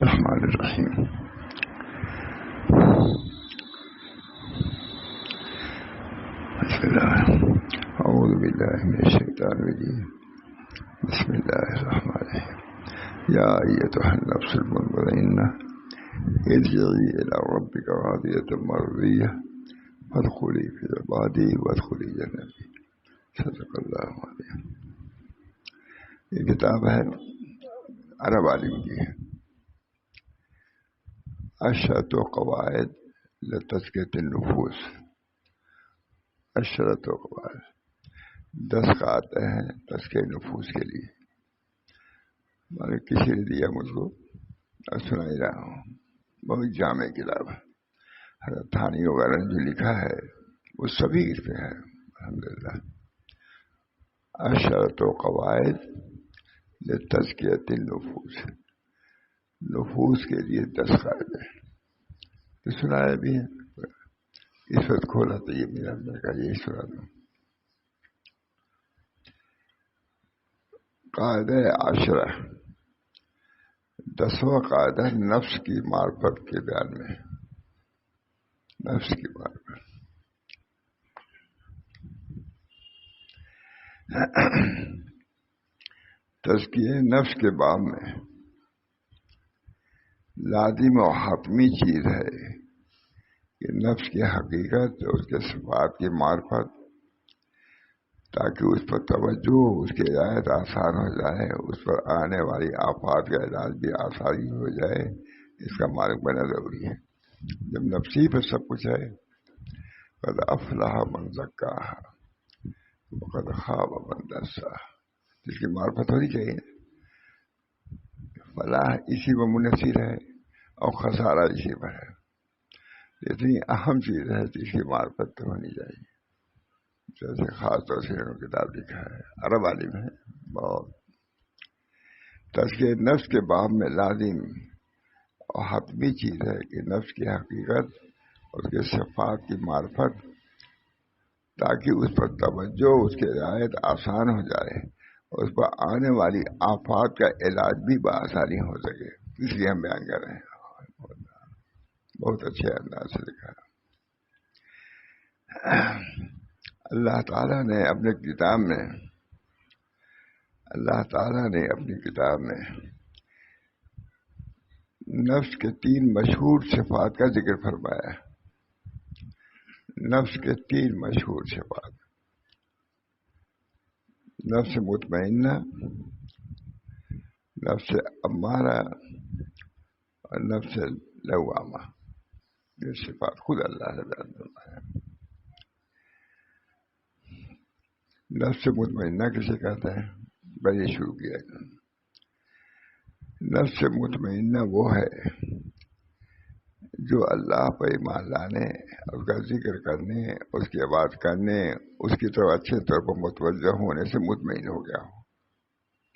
الرحمن الرحیم. بسم اللہ اعوذ باللہ من الشیطان الرجیم. بسم اللہ الرحمن الرحیم. یا ایتھا النفس المطمئنہ ارجعی الی ربک راضیۃ مرضیہ فادخلی فی عبادی وادخلی جنتی. صدق اللہ العظیم. یہ کتاب ہے عرب عالم کی ہے. عشرۃ قواعد لتزکیۃ النفوس. عشرۃ قواعد 10 قاعدے ہیں تزکیہ نفوس کے لیے. میں نے کسی نے دیا مجھ کو سنا ہی رہا ہوں. بہت جامع کتاب ہے. حضرت تھانی وغیرہ نے جو لکھا ہے وہ سبھی اس پہ ہے الحمدللہ. عشرۃ قواعد لتزکیۃ النفوس. نفوس کے لیے 10 قاعدے تو سنایا بھی ہے. اس وقت کھولا تو یہ میرا میں کہا یہی سنا دوں. قاعدہ عشرہ 10واں قاعدہ نفس کی معرفت کے بیان میں. نفس کی معرفت. تزکیہ نفس کے باب میں لازم و حتمی چیز ہے کہ نفس کی حقیقت اور اس کے صفات کی معرفت، تاکہ اس پر توجہ، اس کی ہدایت آسان ہو جائے، اس پر آنے والی آفات کا علاج بھی آسانی ہو جائے. اس کا معلوم بنا ضروری ہے. جب نفسی پہ سب کچھ ہے، قد افلح من زکاہا وقد خاب من دساہا. جس کی معرفت ہونی چاہیے. فلاح اسی میں منحصر ہے اور خسارہ اسی پر ہے. اتنی اہم چیز ہے جس کی معرفت تو ہونی چاہیے. جیسے خاص طور سے انہوں نے کتاب لکھا ہے، عرب عالم ہے بہت. تزکیہ نفس کے باب میں لازم اور حتمی چیز ہے کہ نفس کی حقیقت اور اس کے صفات کی معرفت، تاکہ اس پر توجہ، اس کی رعایت آسان ہو جائے اور اس پر آنے والی آفات کا علاج بھی بآسانی ہو سکے. اس لیے ہم بیان کر رہے ہیں. بہت اچھے انداز سے لکھا. اللہ تعالیٰ نے اپنی کتاب میں نفس کے 3 مشہور صفات کا ذکر فرمایا. نفس کے 3 مشہور صفات: نفس مطمئنہ، نفس امارہ اور نفس لوامہ. یہ صفات خود اللہ نے بیان فرمایا. نفس مطمئنہ کسے کہتے ہیں؟ پہلے شروع کیا. نفس مطمئنہ وہ ہے جو اللہ پر ایمان لانے، اس کا ذکر کرنے، اس کی عبادت کرنے، اس کی طرف اچھے طور پر متوجہ ہونے سے مطمئن ہو گیا ہو.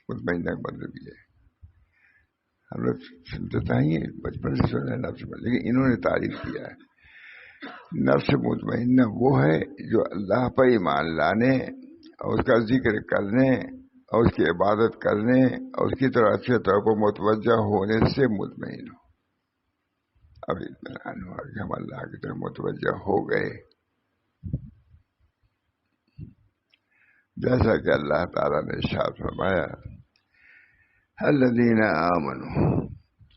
مطمئنہ کا مطلب یہ ہے. ہم لوگ سنتے تو ہی بچپن سے سن رہے ہیں نفس میں، لیکن انہوں نے تعریف کیا ہے. نفس مطمئنہ وہ ہے جو اللہ پر ایمان لانے اور اس کا ذکر کرنے اور اس کی عبادت کرنے اور اس کی طرح اچھے طور پر متوجہ ہونے سے مطمئن ہو. اب اطمینان ہوا کہ ہم اللہ کی طرف متوجہ ہو گئے. جیسا کہ اللہ تعالیٰ نے ارشاد فرمایا: الذین آمنوا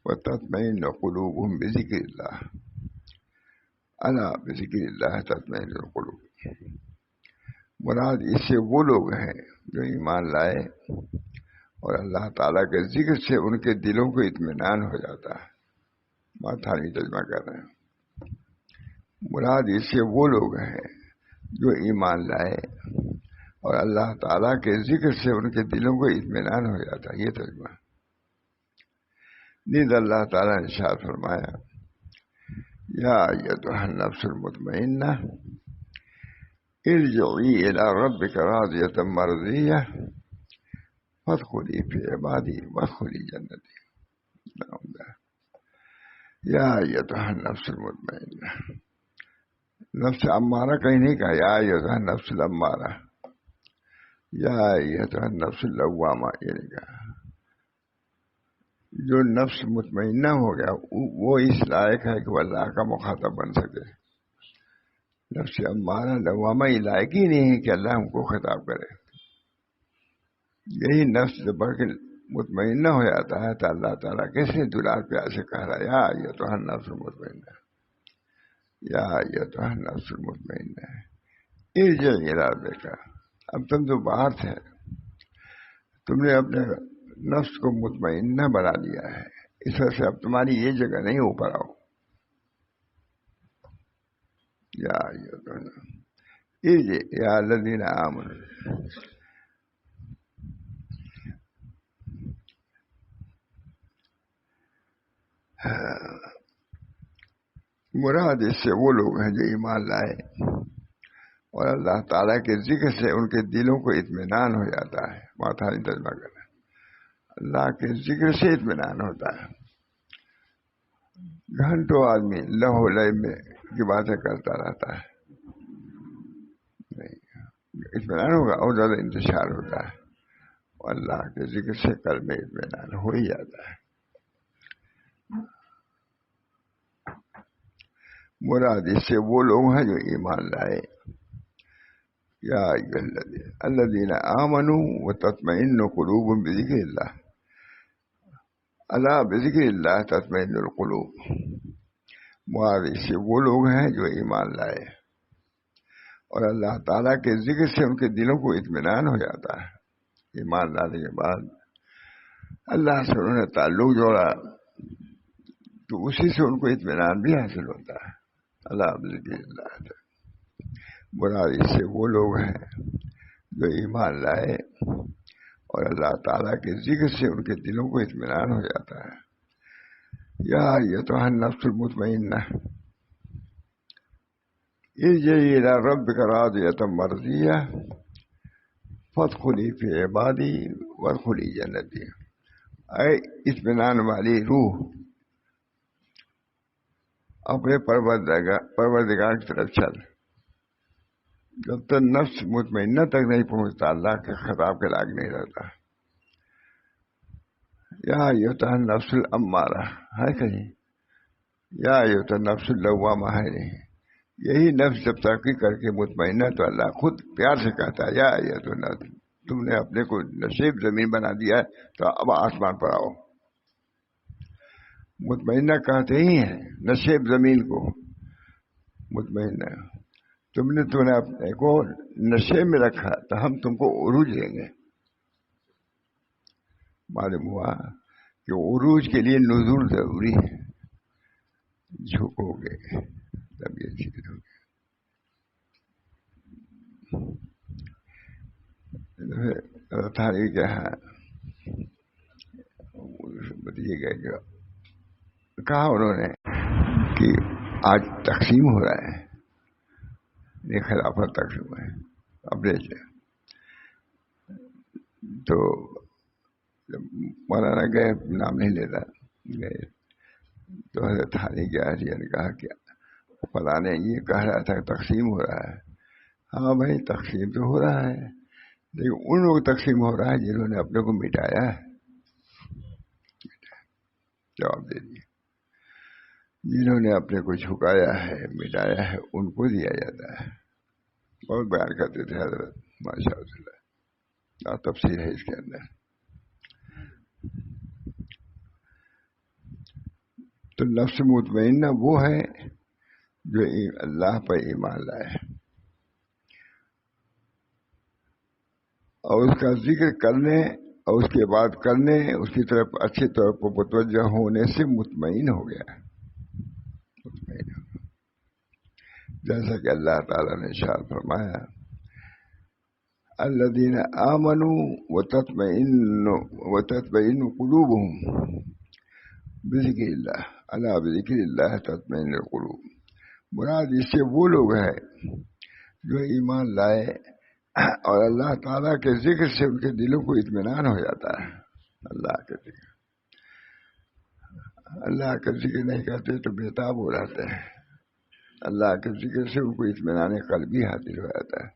وتطمئن قلوبهم بذکر اللہ الا بذکر اللہ تطمئن القلوب. مراد اس سے وہ لوگ ہیں جو ایمان لائے اور اللہ تعالیٰ کے ذکر سے ان کے دلوں کو اطمینان ہو جاتا ہے. ماتھانی ترجمہ کر رہے ہیں. مراد اس سے وہ لوگ ہیں جو ایمان لائے اور اللہ تعالیٰ کے ذکر سے ان کے دلوں کو اطمینان ہو جاتا ہے. یہ ترجمہ. نیز اللہ تعالیٰ نے ارشاد فرمایا: یا ایتھا النفس المطمئنہ ارجعی الی ربک راضیۃ مرضیہ فادخلی فی عبادی وادخلی جنتی. یا ایتھا النفس المطمئنہ. نفس امارہ کہیں نہیں کہا. یا ایتھا النفس الامارہ، یا ایتھا النفس اللوامہ یہ نہیں کہا. جو نفس مطمئنہ ہو گیا وہ اس لائق ہے کہ وہ اللہ کا مخاطب بن سکے. نفس امارہ لوامہ لائق ہی نہیں ہے کہ اللہ ہم کو خطاب کرے. یہی نفس جب بڑھ کے مطمئنہ ہو جاتا ہے تو اللہ تعالیٰ کیسے دلال پیار سے کہہ رہا ہے یا ایتھا النفس المطمئنہ، یا ایتھا النفس المطمئنہ ارجعی الی ربک. اب تم تو باہر تھے، تم نے اپنے نفس کو مطمئنہ بنا لیا ہے، اس وجہ سے اب تمہاری یہ جگہ نہیں اوپر آؤ. یا ایتھا ارجعی یا الذین آمنوا. مراد اس سے وہ لوگ ہیں جو ایمان لائے اور اللہ تعالیٰ کے ذکر سے ان کے دلوں کو اطمینان ہو جاتا ہے. ماتھانی ترجمہ کرنا، اللہ کے ذکر سے اطمینان ہوتا ہے. گھنٹوں آدمی لہو لہو میں کی باتیں کرتا رہتا ہے، نہیں اطمینان ہوگا اور زیادہ انتشار ہوتا ہے. اللہ کے ذکر سے قلب میں اطمینان ہو ہی جاتا ہے. مراد اس سے وہ لوگ ہیں جو ایمان لائے. یا الذین آمنوا وتطمئن قلوبهم بذکر اللہ، الا بذکر اللہ تطمئن القلوب. مراد اس سے وہ لوگ ہیں جو ایمان لائے اور اللہ تعالیٰ کے ذکر سے ان کے دلوں کو اطمینان ہو جاتا ہے. ایمان لانے کے بعد اللہ سے انہوں نے تعلق جوڑا تو اسی سے ان کو اطمینان بھی حاصل ہوتا ہے. اللہ بذکر اللہ. مراد اس سے وہ لوگ ہیں جو ایمان لائے اور اللہ تعالیٰ کے ذکر سے ان کے دلوں کو اطمینان ہو جاتا ہے. یا ایتھا النفس المطمئنہ ارجعی الی ربک راضیۃ مرضیہ فادخلی فی عبادی وادخلی جنتی. اے اطمینان والی روح، اپنے پروردگار کی طرف چل. جب تک نفس مطمئنہ تک نہیں پہنچتا اللہ کے خطاب کے لائق نہیں رہتا. یا ایتھا النفس الامارہ ہے کہیں، یا ایتھا النفس اللوامہ ہے نہیں. یہی نفس جب ترقی کر کے مطمئنہ تو اللہ خود پیار سے کہتا ہے یا ایتھا النفس، تم نے اپنے کو نصیب زمین بنا دیا ہے تو اب آسمان پر آؤ. مطمئنہ کہتے ہی ہیں نصیب زمین کو. مطمئنہ تم نے اپنے کو نشے میں رکھا تو ہم تم کو عروج دیں گے. معلوم ہوا کہ عروج کے لیے نزول ضروری ہے. جھکو گے تب یہ چیز ہوگی. تاریخ بتائیے گا کہا انہوں نے کہ آج تقسیم ہو رہا ہے، یہ خلافت تقسیم ہے اپنے سے. تو مولانا گئے، نام نہیں لیتا، گئے تو حضرت حالی گیا نے کہا کہ فلاں نے یہ کہہ رہا تھا کہ تقسیم ہو رہا ہے. ہاں بھائی تقسیم تو ہو رہا ہے، لیکن ان لوگ تقسیم ہو رہا ہے جنہوں نے اپنے کو مٹایا ہے. جواب دے دیے، جنہوں نے اپنے کو جھکایا ہے مٹایا ہے ان کو دیا جاتا ہے. بہت بیان کرتے تھے حضرت ماشاء اللہ، تفسیر ہے اس کے اندر. تو نفس مطمئنہ وہ ہے جو اللہ پر ایمان لائے اور اس کا ذکر کرنے اور اس کے بعد کرنے اس کی طرف اچھی طور پر متوجہ ہونے سے مطمئن ہو گیا. مطمئن ہو گیا. جیسا کہ اللہ تعالیٰ نے ارشاد فرمایا الذین آمنوا وتطمئن قلوبهم بذکر اللہ الا بذکر اللہ تطمئن القلوب. مراد اس سے وہ لوگ ہیں جو ایمان لائے اور اللہ تعالیٰ کے ذکر سے ان کے دلوں کو اطمینان ہو جاتا ہے. اللہ کے ذکر، اللہ کا ذکر نہیں کرتے تو بےتاب ہو جاتے ہیں. اللہ کے ذکر سے ان کو اطمینان قلبی حاصل ہو جاتا ہے.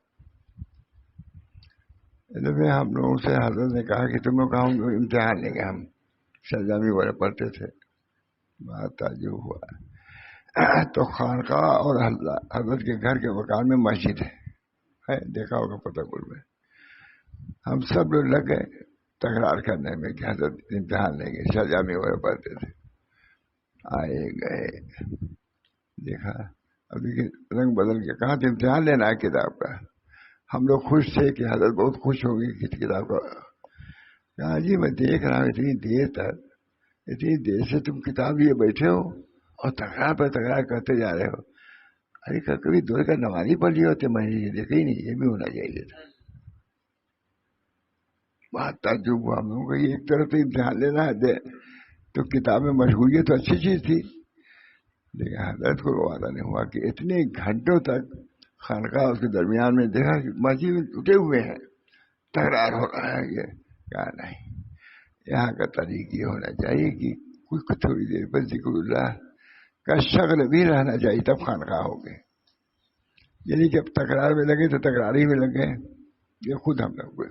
میں ہم لوگوں سے حضرت نے کہا کہ تم لوگ کہاں امتحان لیں گے ہم سرجامی والے پڑھتے تھے. بہت تعجب ہوا. تو خانقاہ اور حضرت کے گھر کے مکان میں مسجد ہے, دیکھا ہوگا فتح پور میں. ہم سب لوگ لگ گئے تکرار کرنے میں کہ حضرت امتحان لیں گے. سرجامی والے پڑھتے تھے. آئے گئے دیکھا, اب دیکھیے رنگ بدل کے کہاں تھے امتحان لینا ہے کتاب کا. ہم لوگ خوش تھے کہ حضرت بہت خوش ہوگی کس کتاب کا. کہا جی میں دیکھ رہا ہوں اتنی دیر سے تم کتاب لیے بیٹھے ہو اور تکرار پر تکرار کرتے جا رہے ہو. ارے کبھی دور کا نمازی پڑھ لیے ہوتے, میں نے دیکھا ہی نہیں, یہ بھی ہونا چاہیے تھا. بہت تعجب ہوا ہم لوگوں کو. یہ ایک طرف سے امتحان لینا ہے تو کتاب میں مشغولیت تو اچھی چیز تھی, لیکن حضرت کو وعدہ نہیں ہوا کہ اتنے گھنٹوں تک خانقاہ اس کے درمیان میں دیکھا کہ مسجد میں ٹوٹے ہوئے ہیں, تکرار ہو رہا ہے. یہ کہا نہیں, یہاں کا طریق یہ ہونا چاہیے کہ کچھ تھوڑی دیر پر ذکر اللہ کا شغل بھی رہنا چاہیے, تب خانقاہ ہو گئے. یعنی کہ اب تکرار میں لگے تو تکرار ہی میں لگے. یہ خود ہم لوگ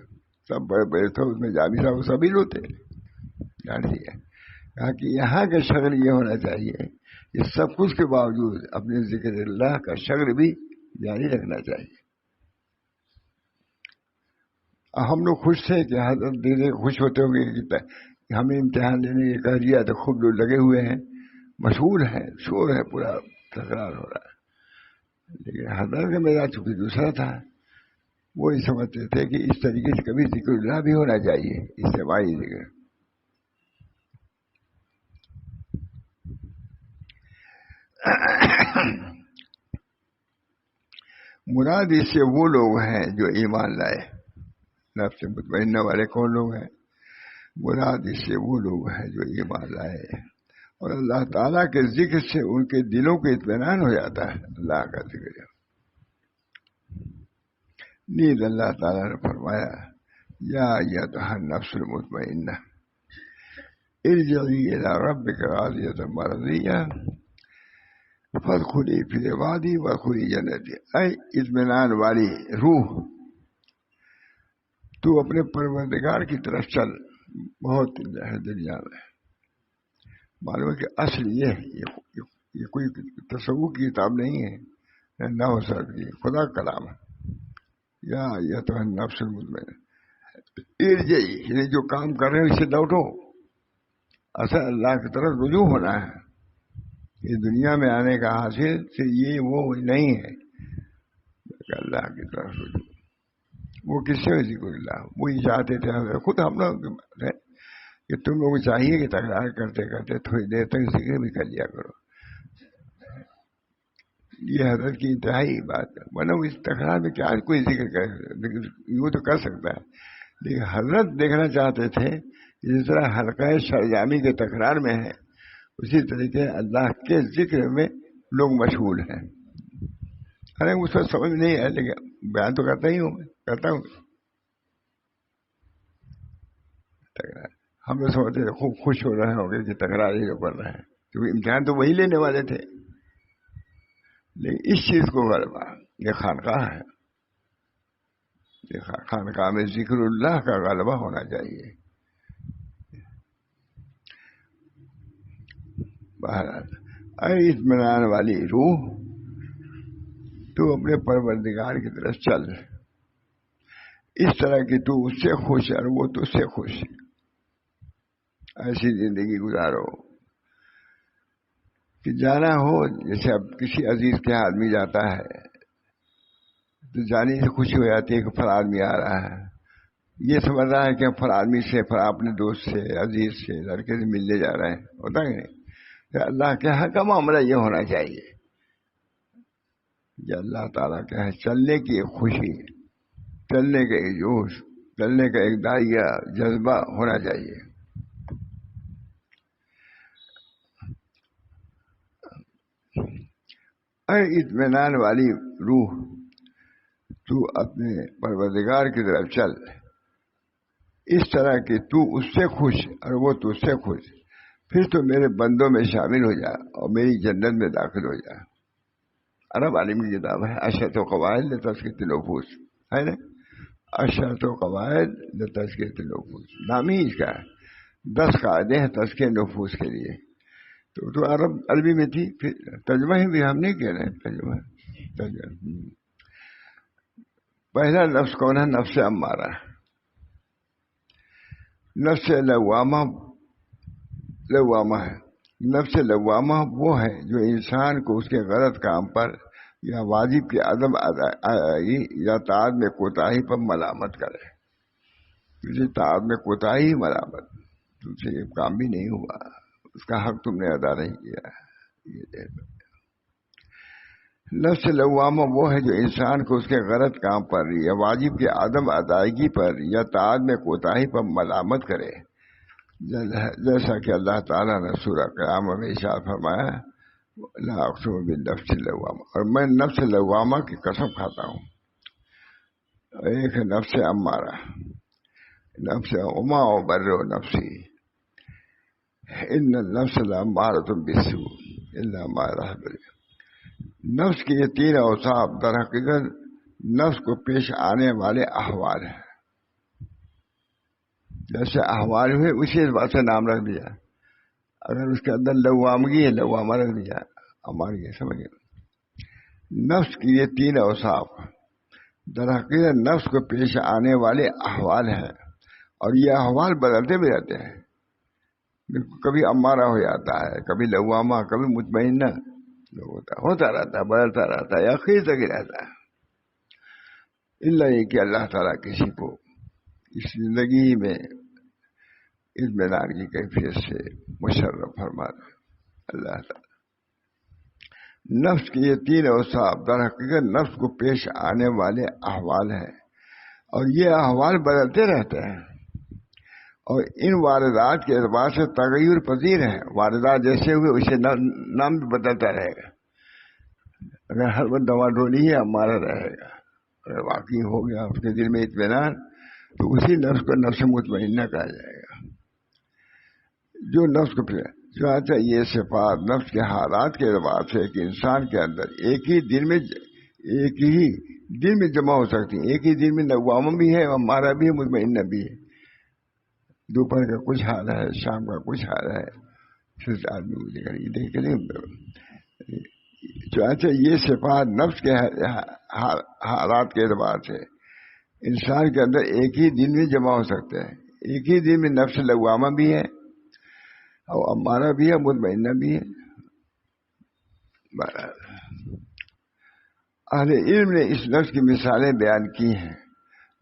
سب بڑے بڑے تھے اس میں, جامی صاحب سبھی لوگ تھے. جان لیے کہا کہ یہاں کا شغل یہ ہونا چاہیے, یہ سب کچھ کے باوجود اپنے ذکر اللہ کا شغل بھی جاری رکھنا چاہیے. ہم لوگ خوش تھے کہ حضرت دے خوش ہوتے ہوں گے کہ ہمیں امتحان لینے کے کہہ دیا, تو خوب لوگ لگے ہوئے ہیں, مشہور ہیں, شور ہے, پورا تکرار ہو رہا ہے. لیکن حضرت کا میرا چونکہ دوسرا تھا, وہ یہ سمجھتے تھے کہ اس طریقے سے کبھی ذکر اللہ بھی ہونا چاہیے, اجتماعی ذکر. مراد اس سے وہ لوگ ہیں جو ایمان لائے. نفس مطمئنہ والے کون لوگ ہیں؟ مراد اس سے وہ لوگ ہیں جو ایمان لائے, اور اللہ تعالیٰ کے ذکر سے ان کے دلوں کو اطمینان ہو جاتا ہے. اللہ کا ذکر نیز اللہ تعالیٰ نے فرمایا, یا ایھا النفس المطمئنہ ارجعی الی ربک راضیۃ مرضیہ فادخلی فی عبادی وادخلی جنتی. اے اطمینان والی روح, تو اپنے پروردگار کی طرف چل. بہت ہے دنیا میں, معلوم ہے کہ اصل یہ کوئی تصوف کی کتاب نہیں ہے, نہ ہو سکتی, خدا کا کلام ہے. یا ایھا النفس المطمئنہ ارجعی, یعنی جو کام کر رہے ہو اس سے لوٹو. اصل اللہ کی طرف رجوع ہونا ہے. یہ دنیا میں آنے کا حاصل سے یہ وہ نہیں ہے, اللہ کی طرف رجوع. وہ کس سے ذکر اللہ, وہی چاہتے تھے خود ہم لوگ کہ تم لوگ چاہیے کہ تکرار کرتے کرتے تھوڑی دیر تک ذکر بھی کر لیا کرو. یہ حضرت کی انتہائی بات ہے. ورنہ اس تکرار میں کیا کوئی ذکر کرے, وہ تو کر سکتا ہے, لیکن حضرت دیکھنا چاہتے تھے جس طرح حلقہ سرجامی کے تکرار میں ہے, اسی طریقے اللہ کے ذکر میں لوگ مشغول ہیں. حالانکہ اس وقت سمجھ نہیں ہے, لیکن بیان تو کرتا ہی ہوں, کرتا ہوں. تکرار ہم لوگ سمجھتے تھے خوب خوش ہو رہے ہوں گے کہ تکرار ہی جو پڑھ رہے ہیں, کیونکہ امتحان تو وہی لینے والے تھے. لیکن اس چیز کو غلبہ, یہ خانقاہ ہے, یہ خانقاہ میں ذکر اللہ کا غلبہ ہونا چاہیے. بہرحال اے اطمینان والی روح, تو اپنے پروردگار کی طرف چل, اس طرح کہ تو اس سے خوش ہے اور وہ تو اس سے خوش ہے. ایسی زندگی گزارو کہ جانا ہو, جیسے اب کسی عزیز کے آدمی جاتا ہے تو جانے سے خوشی ہو جاتی ہے کہ فلاں آدمی آ رہا ہے. یہ سمجھ رہا ہے کہ فلاں آدمی سے, فلاں اپنے دوست سے, عزیز سے, لڑکے سے ملنے جا رہے ہیں. ہوتا ہے نہیں, اللہ کے حق کا معاملہ یہ ہونا چاہیے کہ اللہ تعالیٰ کے ہے چلنے کی ایک خوشی, چلنے کا ایک جوش, چلنے کا ایک دائیا جذبہ ہونا چاہیے. اے اطمینان والی روح, تو اپنے پروردگار کی طرف چل, اس طرح کہ تو اس سے خوش اور وہ تو اس سے خوش. پھر تو میرے بندوں میں شامل ہو جا اور میری جنت میں داخل ہو جا. عرب عالم کی کتاب ہے, اشرط و قواعد لتزکیۃ النفوس ہے نا, اشرط و قواعد لتزکیۃ النفوس نام ہی اس کا ہے. 10 قاعدے ہیں تزکیہ نفوس کے لیے. تو عربی میں تھی. پھر ترجمہ ہی بھی ہم نہیں کہہ رہے ہیں. ترجمہ پہلا نفس کون ہے؟ نفس امارہ. نفس لوامہ ہے. نفس لوامہ وہ ہے جو انسان کو اس کے غلط کام پر یا واجب کی عدم ادائیگی یا طاعت میں کوتاہی پر ملامت کرے. کسی طاعت میں کوتاہی ملامت، تم سے یہ کام بھی نہیں ہوا، اس کا حق تم نے ادا نہیں کیا. نفس لوامہ وہ ہے جو انسان کو اس کے غلط کام پر یا واجب کی عدم ادائیگی پر یا طاعت میں کوتاہی پر ملامت کرے، جیسا کہ اللہ تعالیٰ نے سورہ قیامہ میں ارشاد فرمایا لا اقسم بالنفس اللوامہ، اور میں نفس لوامہ کی قسم کھاتا ہوں. ایک ہے نفس امارہ، نفس وما ابرئ نفسی ان النفس لامارۃ بالسوء الا ما رحم ربی. نفس کے یہ 3 اوصاف در حقیقت نفس کو پیش آنے والے احوال ہیں. جیسے احوال ہوئے اسی بات سے نام رکھ دیا. اگر اس کے اندر لوامگی ہے لوامہ رکھ دیا ہماری. سمجھے؟ نفس کی یہ 3 اوصاف در حقیقت نفس کو پیش آنے والے احوال ہیں، اور یہ احوال بدلتے بھی رہتے ہیں. کبھی امارہ ہو جاتا ہے، کبھی لوامہ، کبھی مطمئنہ ہوتا رہتا ہے، بدلتا رہتا ہے، آخر تک ہی رہتا ہے. اللہ یہ کہ اللہ تعالیٰ کسی کو اس زندگی میں اطمینان کی کیفیت سے مشرف فرما دے. اللہ تعالیٰ نفس کے یہ 3 اوصاف در حقیقت نفس کو پیش آنے والے احوال ہیں، اور یہ احوال بدلتے رہتے ہیں، اور ان واردات کے اعتبار سے تغیر پذیر ہیں. واردات جیسے ہوئے اسے نام بھی بدلتا رہے گا. اگر ہر وقت دوا ڈولی ہے ہمارا رہے گا. اگر واقعی ہو گیا اس کے دل میں اطمینان تو اسی نفس کو نفس مطمئنہ کہا جائے گا. جو نفس کو چاہتا یہ صفات نفس کے حالات کے اعتبار سے ایک انسان کے اندر ایک ہی دن میں جمع ہو سکتی ہیں. ایک ہی دن میں لوامہ بھی ہے، ہمارا بھی ہے، مطمئنہ بھی ہے. دوپہر کا کچھ حال ہے، شام کا کچھ حال ہے، پھر آدمی دیکھ لیں. چاہتا یہ صفات نفس کے حالات کے اعتبار سے انسان کے اندر ایک ہی دن میں جمع ہو سکتے ہیں. ایک ہی دن میں نفس لوامہ بھی ہے اور ہمارا بھی ہے، مطمئنہ بھی ہے. اہل علم نے اس نفس کی مثالیں بیان کی ہیں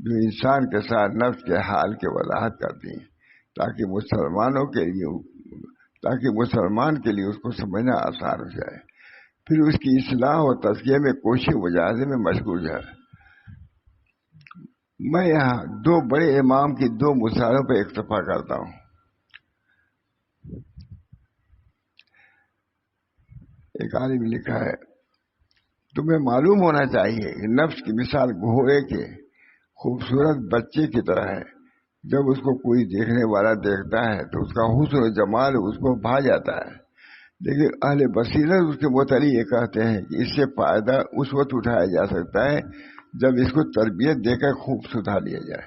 جو انسان کے ساتھ نفس کے حال کی وضاحت کرتی ہیں، تاکہ مسلمان کے لیے اس کو سمجھنا آسان ہو جائے. پھر اس کی اصلاح اور تزکیہ میں کوشش مجاہدے میں مشغول ہے. میں یہاں 2 بڑے امام کی 2 مثالوں پر اکتفا کرتا ہوں. ایک عالم لکھا ہے تمہیں معلوم ہونا چاہیے کہ نفس کی مثال گھوڑے کے خوبصورت بچے کی طرح ہے. جب اس کو کوئی دیکھنے والا دیکھتا ہے تو اس کا حسن و جمال اس کو بھا جاتا ہے، لیکن اہل بصیرت اس کے متعلق یہ کہتے ہیں کہ اس سے فائدہ اس وقت اٹھایا جا سکتا ہے جب اس کو تربیت دے کر خوب سدھار لیا جائے.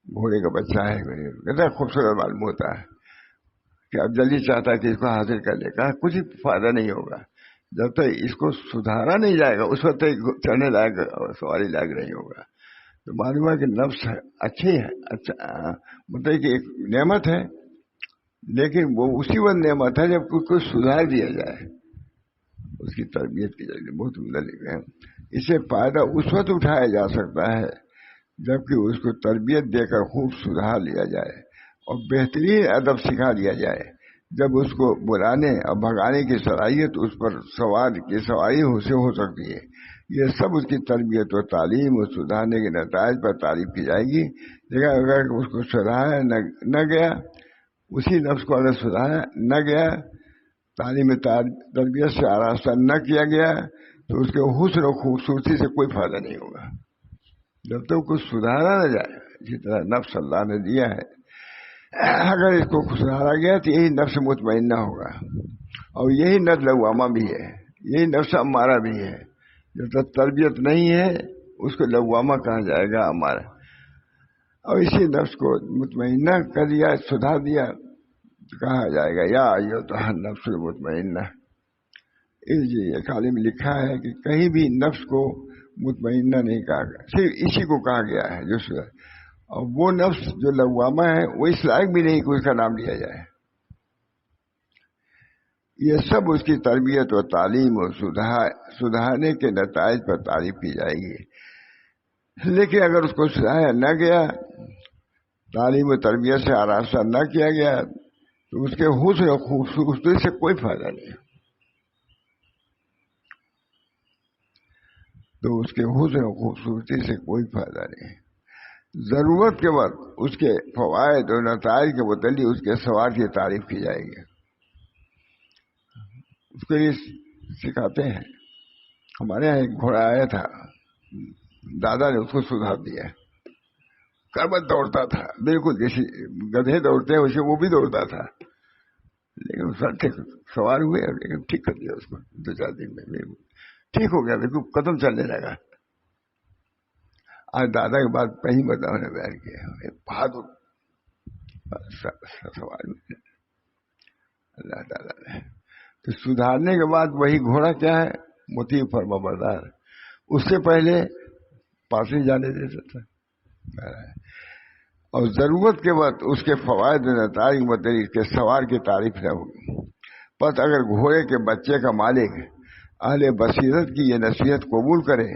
گھوڑے کا بچہ ہے، کتنا خوبصورت معلوم ہوتا ہے کہ اب جلدی چاہتا ہے کہ اس کو حاصل کر لے. کہا کچھ فائدہ نہیں ہوگا جب تک اس کو سدھارا نہیں جائے گا، اس وقت چڑھنے لائق سواری لائق نہیں ہوگا. تو معلوم ہے کہ نفس اچھی ہے، اچھا مطلب کہ ایک نعمت ہے، لیکن وہ اسی وقت نعمت ہے جب کو سدھار دیا جائے، اس کی تربیت کی جائے. بہت مختلف ہے. اسے فائدہ اس وقت اٹھایا جا سکتا ہے جبکہ اس کو تربیت دے کر خوب سدھار لیا جائے اور بہترین ادب سکھا دیا جائے. جب اس کو بلانے اور بھگانے کی صلاحیت اس پر سواری سے ہو سکتی ہے. یہ سب اس کی تربیت و تعلیم اور سدھارنے کے نتائج پر تعریف کی جائے گی. لیکن اگر اس کو سدھارا نہ گیا، اسی نفس کو اگر سدھارا نہ گیا، تعلیم تربیت سے آراستہ نہ کیا گیا، تو اس کے حسن و خوبصورتی سے کوئی فائدہ نہیں ہوگا جب تک کچھ سدھارا نہ جائے. اسی طرح نفس اللہ نے دیا ہے، اگر اس کو سدھارا گیا تو یہی نفس مطمئنہ ہوگا، اور یہی نفس لوامہ بھی ہے، یہی نفس امارہ بھی ہے. جب تک تربیت نہیں ہے اس کو لوامہ کہا جائے گا، امارہ. اور اسی نفس کو مطمئنہ کر دیا، سدھار دیا کہا جائے گا یا ایھا النفس المطمئنہ. یہ خالی میں لکھا ہے کہ کہیں بھی نفس کو مطمئنہ نہیں کہا گیا، صرف اسی کو کہا گیا ہے جو اور وہ نفس جو لوامہ ہے وہ اس لائق بھی نہیں کہ اس کا نام لیا جائے. یہ سب اس کی تربیت و تعلیم اور سدھارنے کے نتائج پر تعریف کی جائے گی. لیکن اگر اس کو سدھایا نہ گیا، تعلیم و تربیت سے آراستہ نہ کیا گیا، تو اس کے حسن و خوبصورتی سے کوئی فائدہ نہیں. تو اس کے حسن و خوبصورتی سے کوئی فائدہ نہیں. ضرورت کے وقت اس کے فوائد اور نتائج کے متعلق اس کے ثواب کی تعریف کی جائے گی. اس کے لیے سکھاتے ہیں. ہمارے یہاں ایک گھوڑا آیا تھا، دادا نے اس کو سدھار دیا. کربت دوڑتا تھا، بالکل جیسے گدھے دوڑتے ہیں ویسے وہ بھی دوڑتا تھا. لیکن اس وقت سوار ہوئے، لیکن ٹھیک کر دیا اس کو 2-4 دن میں ٹھیک ہو گیا، بالکل قدم چلنے لگا. آج دادا کے بعد پہلی مرتبہ نے بیان کیا بہادر سوال اللہ تعالیٰ نے. تو سدھارنے کے بعد وہی گھوڑا کیا ہے؟ مطیع فرما بردار. اس سے پہلے پاس نہیں جانے دیتا تھا. اور ضرورت کے وقت اس کے فوائد و نتائج متعلق اس کے سوار کی تعریف نہ ہوگی. پس اگر گھوڑے کے بچے کا مالک اہل بصیرت کی یہ نصیحت قبول کرے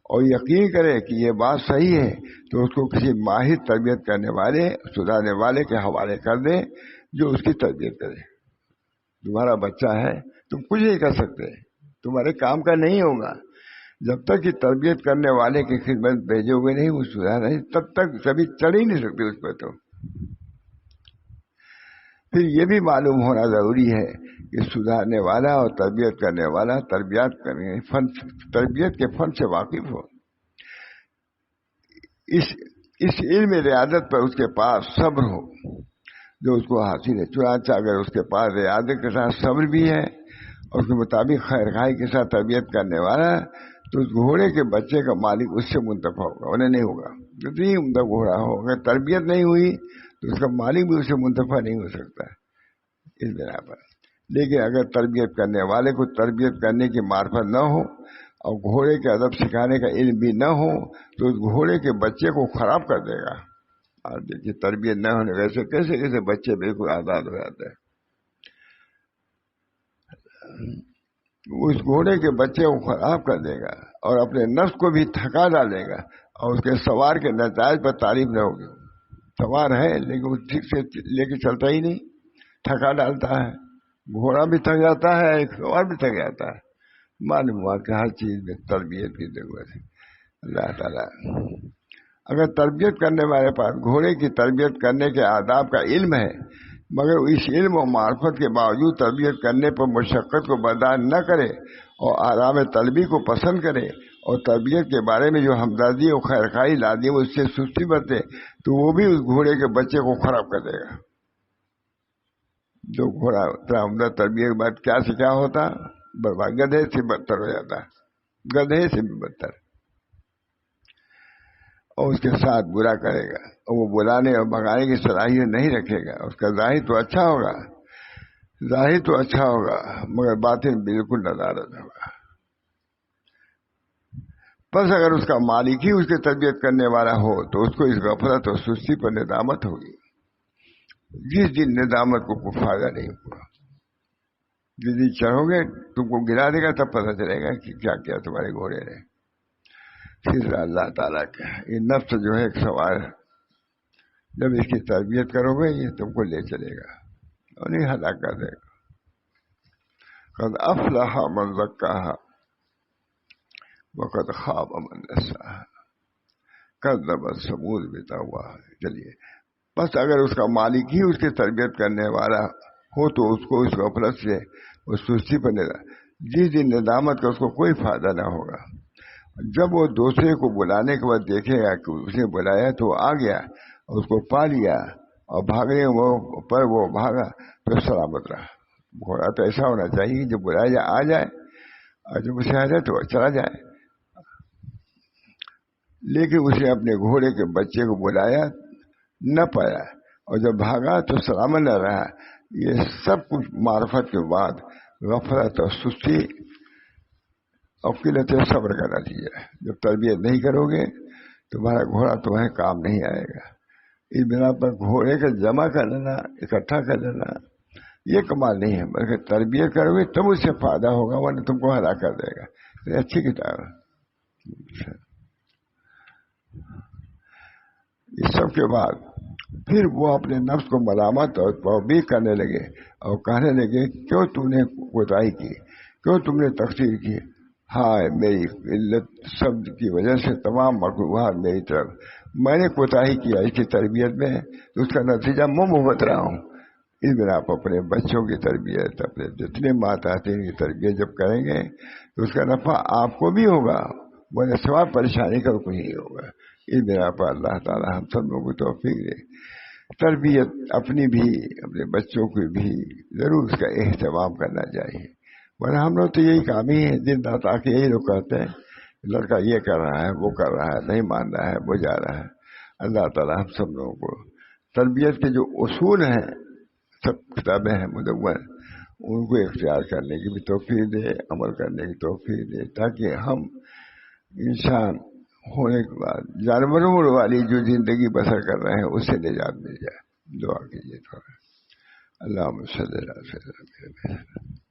اور یقین کرے کہ یہ بات صحیح ہے، تو اس کو کسی ماہر تربیت کرنے والے، سدھارنے والے کے حوالے کر دے جو اس کی تربیت کرے. تمہارا بچہ ہے، تم کچھ نہیں کر سکتے، تمہارے کام کا نہیں ہوگا. جب تک کہ تربیت کرنے والے کی خدمت بھیجے ہوئے نہیں، وہ سدھار نہیں، تب تک کبھی چڑھ ہی نہیں سکتے اس پہ. تو پھر یہ بھی معلوم ہونا ضروری ہے کہ سدھارنے والا اور تربیت کرنے والا تربیت کے فن سے واقف ہو. اس علم ریاضت پر اس کے پاس صبر ہو جو اس کو حاصل ہے. چنانچہ اگر اس کے پاس ریاضت کے ساتھ صبر بھی ہے اور اس کے مطابق خیر خواہی کے ساتھ تربیت کرنے والا، تو اس گھوڑے کے بچے کا مالک اس سے منتفع ہوگا، انہیں نہیں ہوگا. جتنی عمدہ گھوڑا ہو، اگر تربیت نہیں ہوئی تو اس کا مالک بھی اس سے منتفع نہیں ہو سکتا اس بنا پر. لیکن اگر تربیت کرنے والے کو تربیت کرنے کی معرفت نہ ہو اور گھوڑے کے ادب سکھانے کا علم بھی نہ ہو، تو اس گھوڑے کے بچے کو خراب کر دے گا. اور دیکھیے تربیت نہ ہونے ویسے کیسے بچے بالکل آزاد ہو جاتے ہیں. اس گھوڑے کے بچے کو خراب کر دے گا اور اپنے نفس کو بھی تھکا ڈالے گا، اور اس کے سوار کے نتائج پر تعریف نہ ہوگی. سوار ہے لیکن وہ ٹھیک سے لے کے چلتا ہی نہیں، تھکا ڈالتا ہے. گھوڑا بھی تھک جاتا ہے، ایک سوار بھی تھک جاتا ہے. معلوم ہوا کہ ہر چیز میں تربیت کی ضرورت ہے. اللہ تعالیٰ اگر تربیت کرنے والے پاس گھوڑے کی تربیت کرنے کے آداب کا علم ہے، مگر اس علم و معرفت کے باوجود تربیت کرنے پر مشقت کو برداشت نہ کرے اور آرام طلبی کو پسند کرے اور تربیت کے بارے میں جو ہمدردی اور خیرخواہی لازم اس سے سستی برتے، تو وہ بھی اس گھوڑے کے بچے کو خراب کر دے گا. جو گھوڑا اتنا عمدہ تربیت کے بعد کیا سے کیا ہوتا، برباد، گدھے سے بدتر ہو جاتا، گدھے سے بھی بدتر. اور اس کے ساتھ برا کرے گا، اور وہ بلانے اور بھگانے کی صلاحیت نہیں رکھے گا. اس کا ظاہر تو اچھا ہوگا مگر باطن بالکل ندارت ہوگا. بس اگر اس کا مالک ہی اس کی تربیت کرنے والا ہو تو اس کو اس غفلت اور سستی پر ندامت ہوگی. جس دن ندامت کو کوئی فائدہ نہیں ہوگا. جس دن چڑھو گے تم کو گرا دے گا، تب پتہ چلے گا کہ کیا کیا تمہارے گھوڑے نے. اللہ تعالیٰ کا یہ نفس جو ہے ایک سوال ہے، جب اس کی تربیت کرو گے یہ تم کو لے چلے گا اور نہیں ہلاک کر دے گا. قد افلح من زکاہا وقد خاب من دساہا کذبت ثمود بطغواہا. چلیے، بس اگر اس کا مالک ہی اس کی تربیت کرنے والا ہو تو اس کو اس غفلت سے اس سستی پر جس دن ندامت کا اس کو کوئی فائدہ نہ ہوگا. جب وہ دوسرے کو بلانے کے بعد دیکھے گا کہ اسے بلایا تو آ گیا اور اس کو پا لیا اور بھاگنے پر وہ بھاگا تو سلامت رہا. گھوڑا تو ایسا ہونا چاہیے جب بلایا جائے آ جائے، اور جب اسے آ جائے تو چلا جائے. لیکن اسے اپنے گھوڑے کے بچے کو بلایا، نہ پایا، اور جب بھاگا تو سلامت نہ رہا. یہ سب کچھ معرفت کے بعد غفلت اور سستی اور قلت صبر کا نتیجہ ہے. جب تربیت نہیں کرو گے تمہارا گھوڑا تمہیں کام نہیں آئے گا. اس بنا پر گھوڑے کا جمع کر لینا، اکٹھا کر لینا یہ کمال نہیں ہے، بلکہ تربیت کرو گے تب اس سے فائدہ ہوگا، ورنہ تم کو ہلاک کر دے گا. یہ اچھی کتاب ہے. اس سب کے بعد پھر وہ اپنے نفس کو ملامت اور توبیخ کرنے لگے اور کہنے لگے کیوں تم نے کوتاہی کی، کیوں تم نے تقصیر کی. ہائے میری علت سب کی وجہ سے تمام مخلوقات میری طرف، میں نے کوتاہی کیا اس کی تربیت میں، تو اس کا نتیجہ میں بھگت رہا ہوں. اس بنا پر اپنے بچوں کی تربیت، اپنے جتنے ماتحتین کی تربیت جب کریں گے تو اس کا نفع آپ کو بھی ہوگا، ورنہ سوا پریشانی کا کوئی نہیں ہوگا. اس بنا پر اللہ تعالی ہم سب لوگوں کو توفیق دے. تربیت اپنی بھی اپنے بچوں کی بھی ضرور اس کا اہتمام کرنا چاہیے، ورنہ ہم لوگ تو یہی کام ہی ہے، دن رات آ کے یہی لوگ کہتے ہیں لڑکا یہ کر رہا ہے، وہ کر رہا ہے، نہیں مان رہا ہے، وہ جا رہا ہے. اللہ تعالی ہم سب لوگوں کو تربیت کے جو اصول ہیں، سب کتابیں ہیں مدون، ان کو اختیار کرنے کی بھی توفیق دے، عمل کرنے کی توفیق دے، تاکہ ہم انسان ہونے کے بعد جانوروں والی جو زندگی بسر کر رہے ہیں اس سے نجات مل جائے. دعا کیجیے تھوڑا. اللہ صلی اللہ علیہ وسلم.